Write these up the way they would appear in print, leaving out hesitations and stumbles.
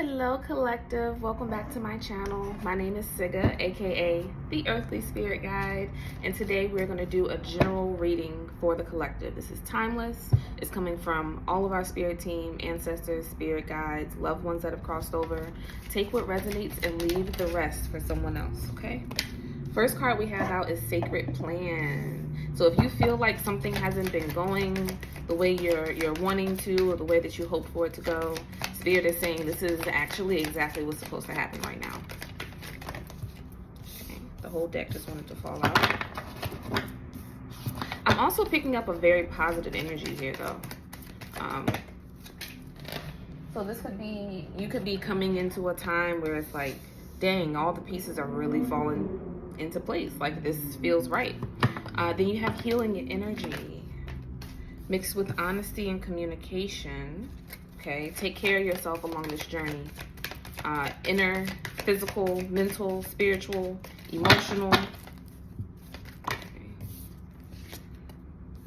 Hello collective, welcome back to my channel. My name is Siga, aka the Earthly Spirit Guide, and today we're going to do a general reading for the collective. This is timeless. It's coming from all of our spirit team, ancestors, spirit guides, loved ones that have crossed over. Take what resonates and leave the rest for someone else, okay? First card we have out is Sacred Plan. So if you feel like something hasn't been going the way you're wanting to, or the way that you hope for it to go, Spirit is saying this is actually exactly what's supposed to happen right now. Okay, the whole deck just wanted to fall out. I'm also picking up a very positive energy here though. So this could be, you could be coming into a time where it's like, dang, all the pieces are really falling into place. Like this feels right. Then you have healing energy mixed with honesty and communication. Okay, take care of yourself along this journey. Inner, physical, mental, spiritual, emotional. Okay.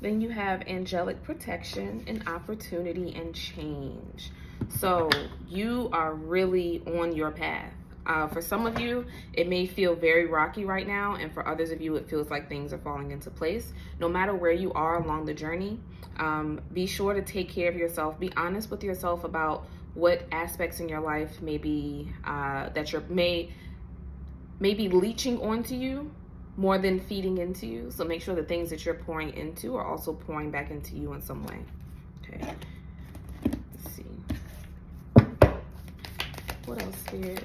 Then you have angelic protection and opportunity and change. So you are really on your path. For some of you, it may feel very rocky right now, and for others of you, it feels like things are falling into place. No matter where you are along the journey, be sure to take care of yourself. Be honest with yourself about what aspects in your life may be that may be leeching onto you more than feeding into you. So make sure the things that you're pouring into are also pouring back into you in some way. Okay. Let's see. What else, Spirit?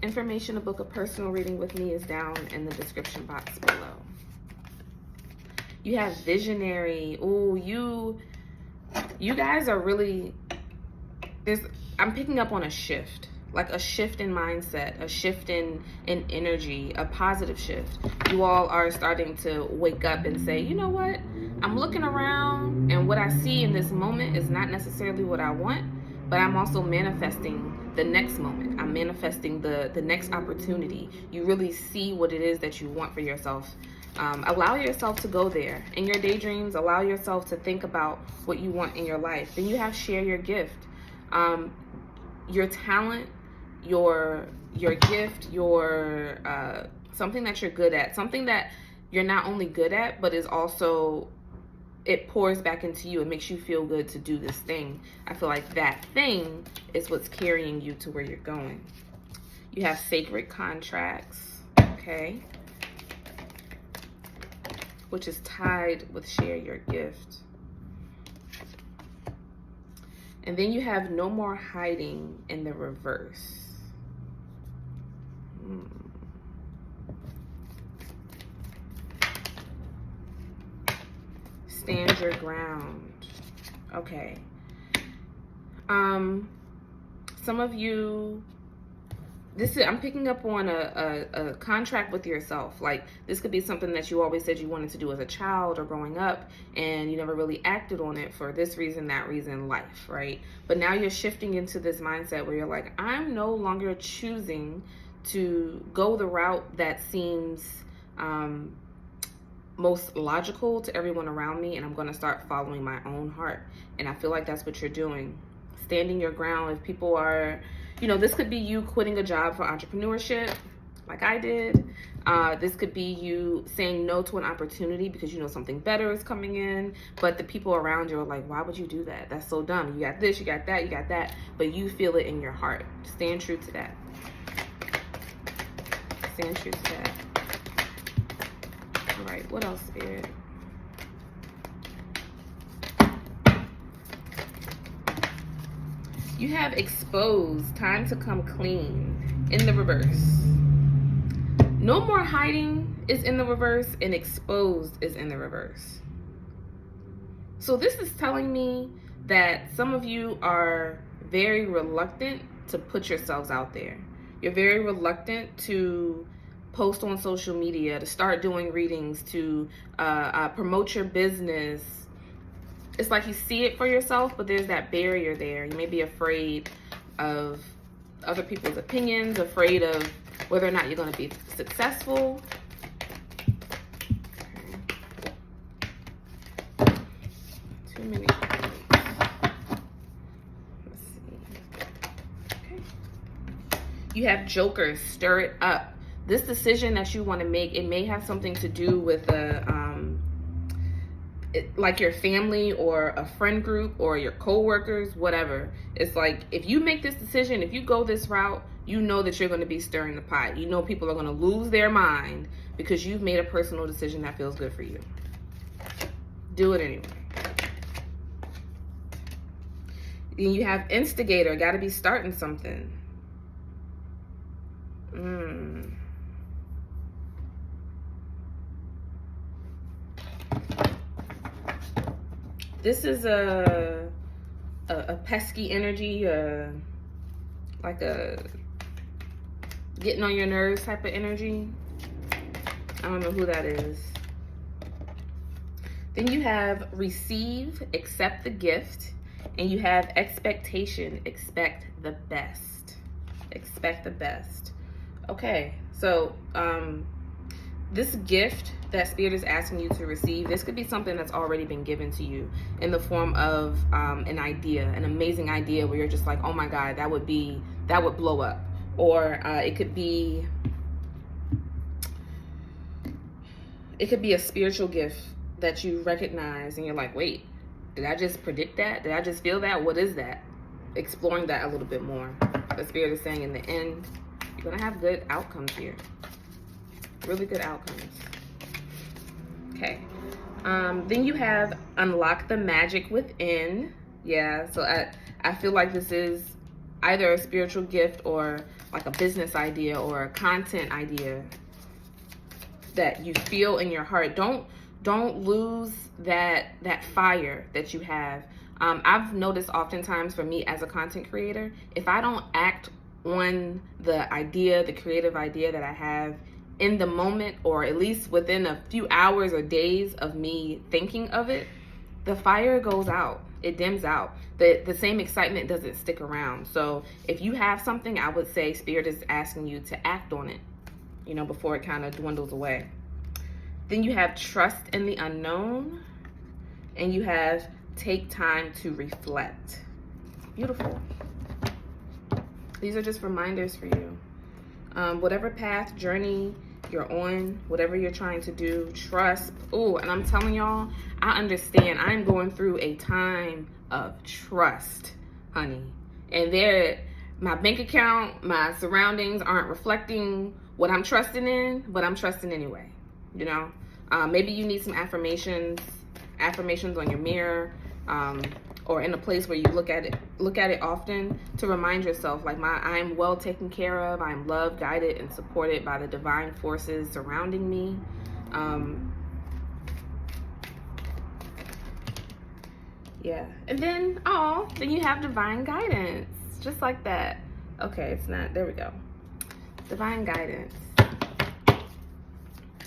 Information to book a personal reading with me is down in the description box below. You have visionary. Oh, you guys are really, I'm picking up on a shift, like a shift in mindset, a shift in energy, a positive shift. You all are starting to wake up and say, you know what? I'm looking around and what I see in this moment is not necessarily what I want, but I'm also manifesting the next moment. I'm manifesting the next opportunity. You really see what it is that you want for yourself. Allow yourself to go there. In your daydreams, allow yourself to think about what you want in your life. Then you have share your gift. Your talent, your gift, your something that you're good at. Something that you're not only good at, but is also, it pours back into you. It makes you feel good to do this thing. I feel like that thing is what's carrying you to where you're going. You have sacred contracts, okay? Which is tied with share your gift. And then you have no more hiding in the reverse. Stand your ground. Okay. Some of you, I'm picking up on a contract with yourself. Like this could be something that you always said you wanted to do as a child or growing up, and you never really acted on it for this reason, that reason, life, right? But now you're shifting into this mindset where you're like, I'm no longer choosing to go the route that seems most logical to everyone around me, and I'm going to start following my own heart. And I feel like that's what you're doing. Standing your ground. If people are, this could be you quitting a job for entrepreneurship like I did. This could be you saying no to an opportunity because you know something better is coming in, but the people around you are like, why would you do that? That's so dumb. You got this, you got that, you got that, but you feel it in your heart. Stand true to that. Stand true to that. All right, what else, Spirit? You have exposed, time to come clean in the reverse. No more hiding is in the reverse, and exposed is in the reverse. So this is telling me that some of you are very reluctant to put yourselves out there. You're very reluctant to post on social media, to start doing readings, to promote your business. It's like you see it for yourself, but there's that barrier there. You may be afraid of other people's opinions, afraid of whether or not you're going to be successful. Okay. Too many cards. Let's see. Okay. You have Joker, stir it up. This decision that you want to make, it may have something to do with like your family or a friend group or your co-workers, whatever. It's like, if you make this decision, if you go this route, you know that you're going to be stirring the pot. You know people are going to lose their mind because you've made a personal decision that feels good for you. Do it anyway. Then you have instigator, got to be starting something. This is a pesky energy, like a getting on your nerves type of energy. I don't know who that is. Then you have receive, accept the gift, and you have expectation, expect the best. Expect the best. Okay, so this gift that Spirit is asking you to receive, this could be something that's already been given to you in the form of an idea, an amazing idea where you're just like, oh my God, that would blow up. Or it could be a spiritual gift that you recognize and you're like, wait, did I just predict that? Did I just feel that? What is that? Exploring that a little bit more. The Spirit is saying in the end, you're gonna have good outcomes here. Really good outcomes. Okay. Then you have unlock the magic within. Yeah, so I feel like this is either a spiritual gift or like a business idea or a content idea that you feel in your heart. Don't lose that fire that you have. I've noticed oftentimes for me as a content creator, if I don't act on the idea, the creative idea that I have in the moment, or at least within a few hours or days of me thinking of it, the fire goes out. It dims out. The same excitement doesn't stick around. So if you have something, I would say Spirit is asking you to act on it, before it kind of dwindles away. Then you have trust in the unknown, and you have take time to reflect. Beautiful. These are just reminders for you. Whatever path, journey you're on, whatever you're trying to do, trust. Oh, and I'm telling y'all, I understand. I'm going through a time of trust, honey. And my bank account, my surroundings aren't reflecting what I'm trusting in, but I'm trusting anyway. Maybe you need some affirmations on your mirror, or in a place where you look at it often to remind yourself, like, I'm well taken care of. I'm loved, guided, and supported by the divine forces surrounding me. Yeah, and then you have divine guidance, just like that. Okay, it's not. There we go. Divine guidance.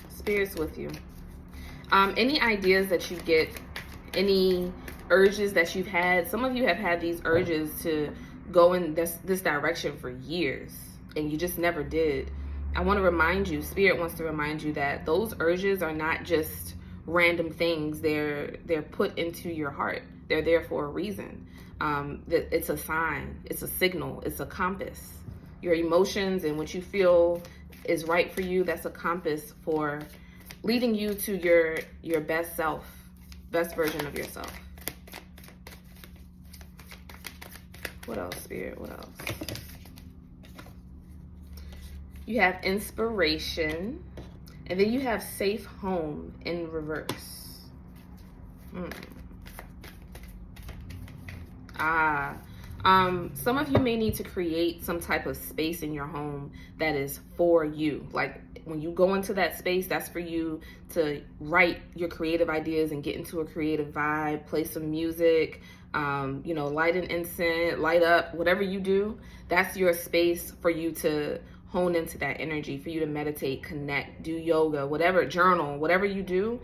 Spirit's with you. Any ideas that you get, any urges that you've had. Some of you have had these urges to go in this direction for years, and you just never did. I want to remind you, Spirit wants to remind you that those urges are not just random things. They're put into your heart. They're there for a reason. That it's a sign, it's a signal, it's a compass. Your emotions and what you feel is right for you, that's a compass for leading you to your best self, best version of yourself. What else, Spirit? What else? You have inspiration, and then you have safe home in reverse. Some of you may need to create some type of space in your home that is for you. Like, when you go into that space, that's for you to write your creative ideas and get into a creative vibe, play some music, light an incense, light up, whatever you do. That's your space for you to hone into that energy, for you to meditate, connect, do yoga, whatever, journal, whatever you do.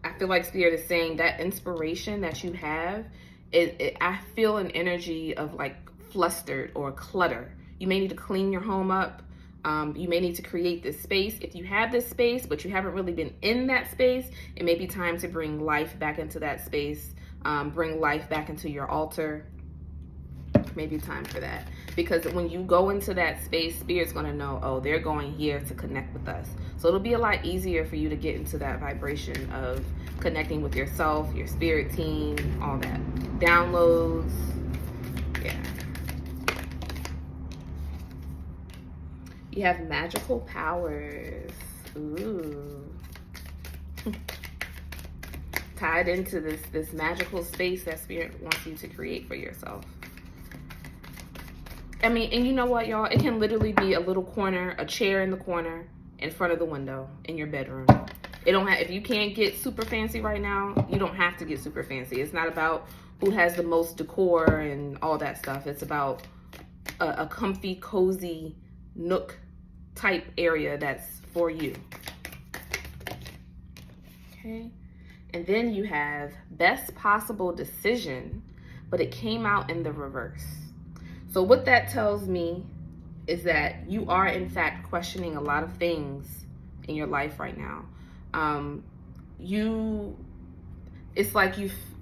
I feel like Spirit is saying that inspiration that you have, I feel an energy of like flustered or clutter. You may need to clean your home up. You may need to create this space. If you have this space, but you haven't really been in that space, it may be time to bring life back into that space. Bring life back into your altar. Maybe time for that. because when you go into that space, Spirit's going to know, oh, they're going here to connect with us. So it'll be a lot easier for you to get into that vibration of connecting with yourself, your spirit team, all that. Downloads. Yeah. You have magical powers. Ooh. Tied into this magical space that Spirit wants you to create for yourself. I mean, and you know what, y'all? It can literally be a little corner, a chair in the corner in front of the window in your bedroom. It don't have, if you can't get super fancy right now, you don't have to get super fancy. It's not about who has the most decor and all that stuff. It's about a comfy, cozy nook type area that's for you. Okay. And then you have best possible decision, but it came out in the reverse. So what that tells me is that you are in fact questioning a lot of things in your life right now. It's like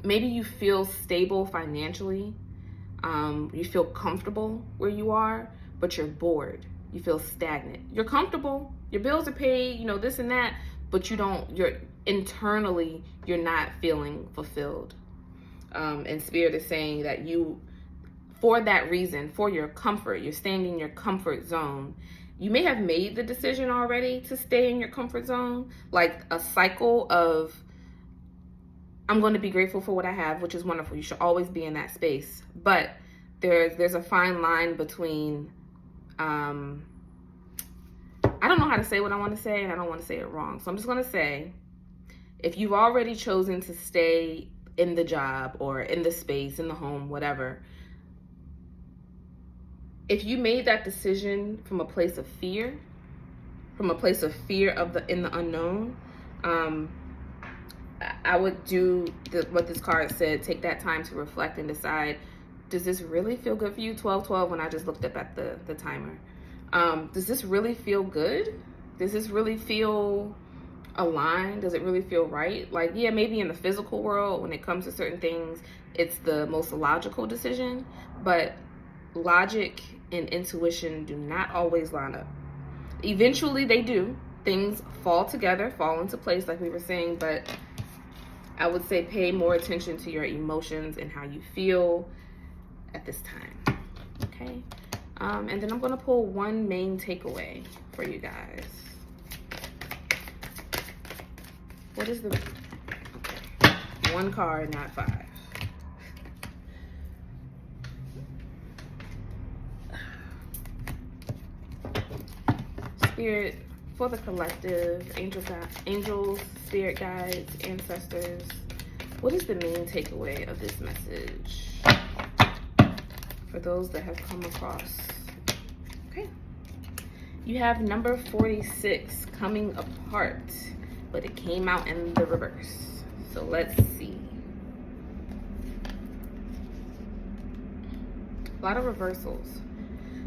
maybe you feel stable financially. You feel comfortable where you are, but you're bored. You feel stagnant. You're comfortable. Your bills are paid, you know, this and that, but internally, you're not feeling fulfilled. And Spirit is saying that for that reason, for your comfort, you're staying in your comfort zone. You may have made the decision already to stay in your comfort zone, like a cycle of, I'm going to be grateful for what I have, which is wonderful. You should always be in that space. But there's a fine line between, I don't know how to say what I want to say, and I don't want to say it wrong. So I'm just going to say, if you've already chosen to stay in the job or in the space, in the home, whatever, if you made that decision from a place of fear, in the unknown, I would do what this card said, take that time to reflect and decide, does this really feel good for you? 12:12 when I just looked up at the timer. Does this really feel good? Does this really feel aligned? Does it really feel right? Like, yeah, maybe in the physical world, when it comes to certain things, it's the most logical decision, but logic and intuition do not always line up. Eventually they do. Things fall together, fall into place like we were saying, but I would say pay more attention to your emotions and how you feel at this time. Okay. And then I'm going to pull one main takeaway for you guys. What is the... Okay. One card, not 5. Spirit, for the collective, angels, spirit guides, ancestors, what is the main takeaway of this message for those that have come across? Okay. You have number 46, coming apart, but it came out in the reverse. So let's see. A lot of reversals.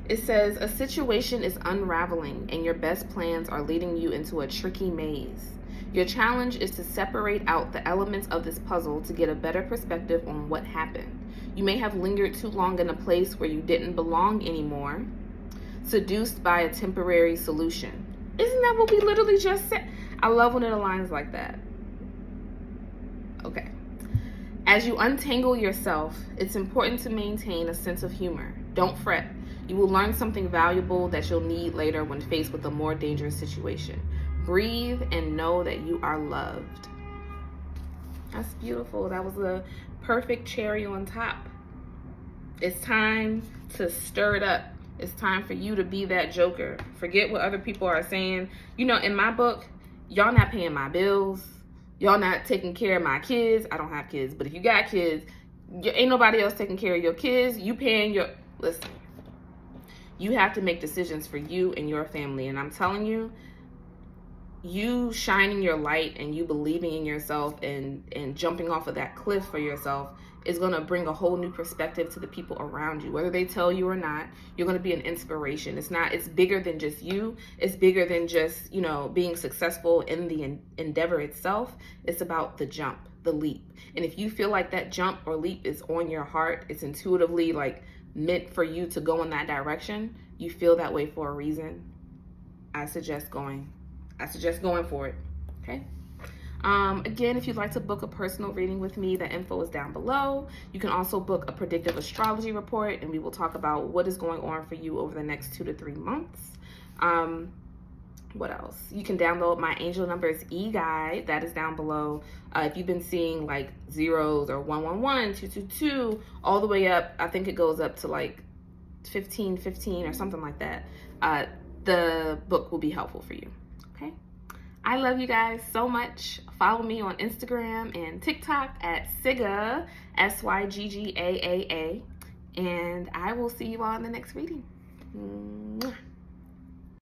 It says, a situation is unraveling and your best plans are leading you into a tricky maze. Your challenge is to separate out the elements of this puzzle to get a better perspective on what happened. You may have lingered too long in a place where you didn't belong anymore, seduced by a temporary solution. Isn't that what we literally just said? I love when it aligns like that. Okay. As you untangle yourself, it's important to maintain a sense of humor. Don't fret. You will learn something valuable that you'll need later when faced with a more dangerous situation. Breathe and know that you are loved. That's beautiful. That was the perfect cherry on top. It's time to stir it up. It's time for you to be that joker. Forget what other people are saying. You know, in my book, y'all not paying my bills. Y'all not taking care of my kids. I don't have kids, but if you got kids, ain't nobody else taking care of your kids. You paying your... Listen. You have to make decisions for you and your family. And I'm telling you, you shining your light and you believing in yourself and jumping off of that cliff for yourself is going to bring a whole new perspective to the people around you. Whether they tell you or not, you're going to be an inspiration. It's bigger than just you. It's bigger than just, you know, being successful in the endeavor itself. It's about the jump, the leap. And if you feel like that jump or leap is on your heart, it's intuitively like meant for you to go in that direction, you feel that way for a reason, I suggest going for it. Okay. Again, if you'd like to book a personal reading with me, the info is down below. You can also book a predictive astrology report, and we will talk about what is going on for you over the next 2 to 3 months. What else? You can download my Angel Numbers e-guide. That is down below. If you've been seeing like zeros or 111, 222, all the way up, I think it goes up to like 1515 or something like that. The book will be helpful for you. Okay. I love you guys so much. Follow me on Instagram and TikTok at Sigga, SYGGAAA. And I will see you all in the next reading. Mwah.